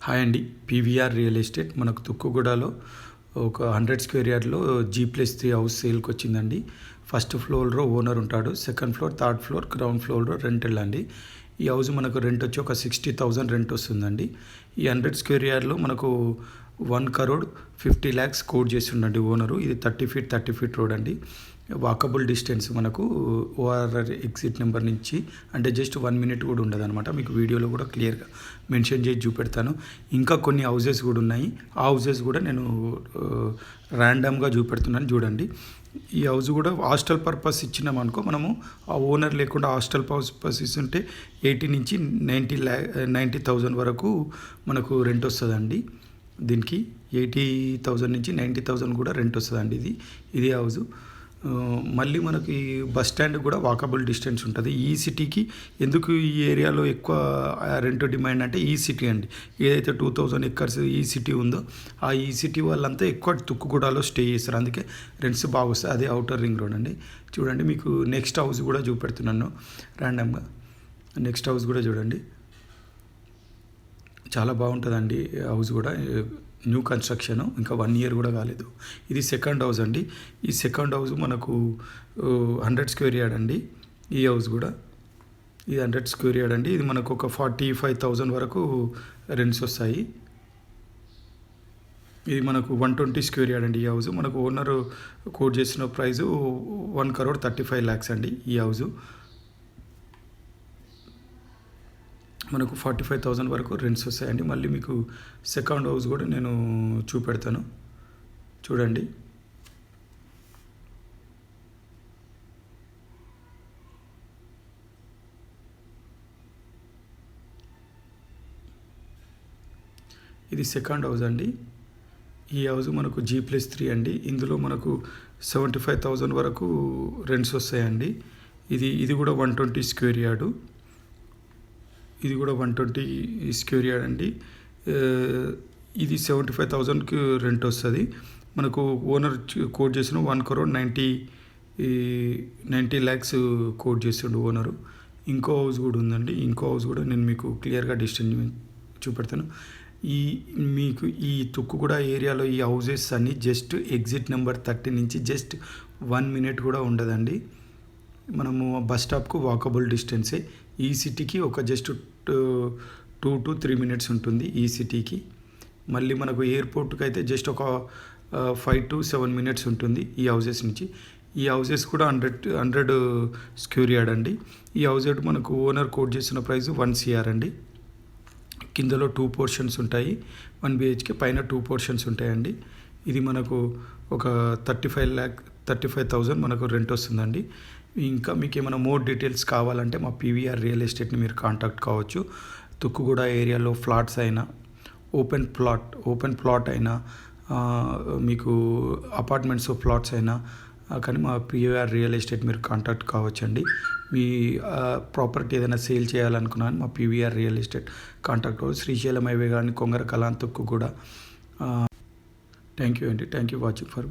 Hi అండి. PVR real estate మనకు తుక్కుగూడలో ఒక 100 స్క్వేర్ యార్డ్లో G+3 హౌస్ సేల్కి వచ్చిందండి. ఫస్ట్ ఫ్లోర్లో ఓనర్ ఉంటాడు, second floor, third floor, ground ఫ్లోర్లో రెంటల్ అండి. ఈ హౌస్ మనకు రెంట్ వచ్చి ఒక 60,000 రెంట్ వస్తుందండి. ఈ 100 స్క్వేర్ యార్డ్లో మనకు 1,50,00,000 కోట్ చేస్తుండండి ఓనరు. ఇది 30 ఫీట్ రోడ్ అండి. వాకబుల్ డిస్టెన్స్ మనకు ఓఆర్ఆర్ ఎగ్జిట్ నెంబర్ నుంచి, అంటే జస్ట్ 1 మినిట్ కూడా ఉండదు అనమాట. మీకు వీడియోలో కూడా క్లియర్గా మెన్షన్ చేసి చూపెడతాను. ఇంకా కొన్ని హౌజెస్ కూడా ఉన్నాయి. ఆ హౌజెస్ కూడా నేను ర్యాండమ్గా చూపెడుతున్నాను చూడండి. ఈ హౌస్ కూడా హాస్టల్ పర్పస్ ఇచ్చినామనుకో, మనము ఆ ఓనర్ లేకుండా హాస్టల్ పర్పస్ ఇస్తుంటే 80 నుంచి 90,000 వరకు మనకు రెంట్ వస్తుందండి. దీనికి 80,000 నుంచి 90,000 కూడా రెంట్ వస్తుందండి. ఇది హౌస్. మళ్ళీ మనకి బస్ స్టాండ్ కూడా వాకబుల్ డిస్టెన్స్ ఉంటుంది. ఈ సిటీకి ఎందుకు ఈ ఏరియాలో ఎక్కువ రెంట్ డిమాండ్ అంటే ఈ సిటీ అండి. ఏదైతే 2,000 ఎకర్స్ ఈ సిటీ ఉందో ఆ ఈ సిటీ వాళ్ళంతా ఎక్కువ తుక్కుగూడలో స్టే చేస్తారు. అందుకే రెంట్స్ బాగా వస్తాయి. అదే అవుటర్ రింగ్ రోడ్ అండి. చూడండి, మీకు నెక్స్ట్ హౌస్ కూడా చూపెడుతున్నాను ర్యాండమ్గా. నెక్స్ట్ హౌస్ కూడా చూడండి, చాలా బాగుంటుందండి. హౌస్ కూడా న్యూ కన్స్ట్రక్షన్, ఇంకా 1 ఇయర్ కూడా కాలేదు. ఇది సెకండ్ హౌస్ అండి. ఈ సెకండ్ హౌస్ మనకు 100 స్క్వేర్ యార్డ్ అండి. ఈ హౌస్ కూడా ఇది 100 స్క్వేర్ యార్డ్ అండి. ఇది మనకు ఒక 45,000 వరకు రెంట్స్ వస్తాయి. ఇది మనకు 120 స్క్వేర్ యార్డ్ అండి. ఈ హౌస్ మనకు ఓనర్ కోట్ చేసిన ప్రైస్ 1,35,00,000 అండి. ఈ హౌస్ మనకు 45,000 వరకు రెంట్స్ వస్తాయండి. మళ్ళీ మీకు సెకండ్ హౌస్ కూడా నేను చూపెడతాను చూడండి. ఇది సెకండ్ హౌస్ అండి. ఈ హౌస్ మనకు G+3 అండి. ఇందులో మనకు 75,000 వరకు రెంట్స్ వస్తాయండి. ఇది కూడా 120 స్క్వేర్ యార్డు. ఇది కూడా 120 స్క్వేర్ యార్డ్ అండి. ఇది 75,000కి రెంట్ వస్తుంది. మనకు ఓనర్ కోట్ చేసిన 1,90,00,000 కోట్ చేస్తుండు ఓనరు. ఇంకో హౌస్ కూడా ఉందండి. ఇంకో హౌస్ కూడా నేను మీకు క్లియర్గా డిస్టెన్స్ చూపెడతాను. మీకు ఈ తుక్కుగూడ ఏరియాలో ఈ హౌజెస్ అన్నీ జస్ట్ ఎగ్జిట్ నెంబర్ 30 నుంచి జస్ట్ 1 మినిట్ కూడా ఉండదండి. మనము బస్ స్టాప్కు వాకబుల్ డిస్టెన్సే. ఈ సిటీకి ఒక జస్ట్ 2 to 3 మినిట్స్ ఉంటుంది ఈ సిటీకి. మళ్ళీ మనకు ఎయిర్పోర్ట్కి అయితే జస్ట్ ఒక 5 to 7 మినిట్స్ ఉంటుంది ఈ హౌజెస్ నుంచి. ఈ హౌజెస్ కూడా 100 స్క్వేర్ యార్డ్ అండి. ఈ హౌస్ మనకు ఓనర్ కోట్ చేసిన ప్రైస్ 1 CR అండి. కిందలో 2 పోర్షన్స్ ఉంటాయి. 1 BHK పైన 2 పోర్షన్స్ ఉంటాయండి. ఇది మనకు ఒక 35,000 మనకు రెంట్ వస్తుందండి. ఇంకా మీకు ఏమైనా మోర్ డీటెయిల్స్ కావాలంటే మా పీవీఆర్ రియల్ ఎస్టేట్ని మీరు కాంటాక్ట్ కావచ్చు. తుక్కుగూడ ఏరియాలో ఫ్లాట్స్ అయినా, ఓపెన్ ప్లాట్ అయినా, మీకు అపార్ట్మెంట్స్ ఫ్లాట్స్ అయినా కానీ మా పీవీఆర్ రియల్ ఎస్టేట్ మీరు కాంటాక్ట్ కావచ్చండి. మీ ప్రాపర్టీ ఏదైనా సేల్ చేయాలనుకున్నాను మా పీవీఆర్ రియల్ ఎస్టేట్ కాంటాక్ట్ అవ్వచ్చు. శ్రీశైలం హైవే కానీ కొంగర కలాన్ తుక్కుగూడ. థ్యాంక్ యూ అండి. Thank you watching for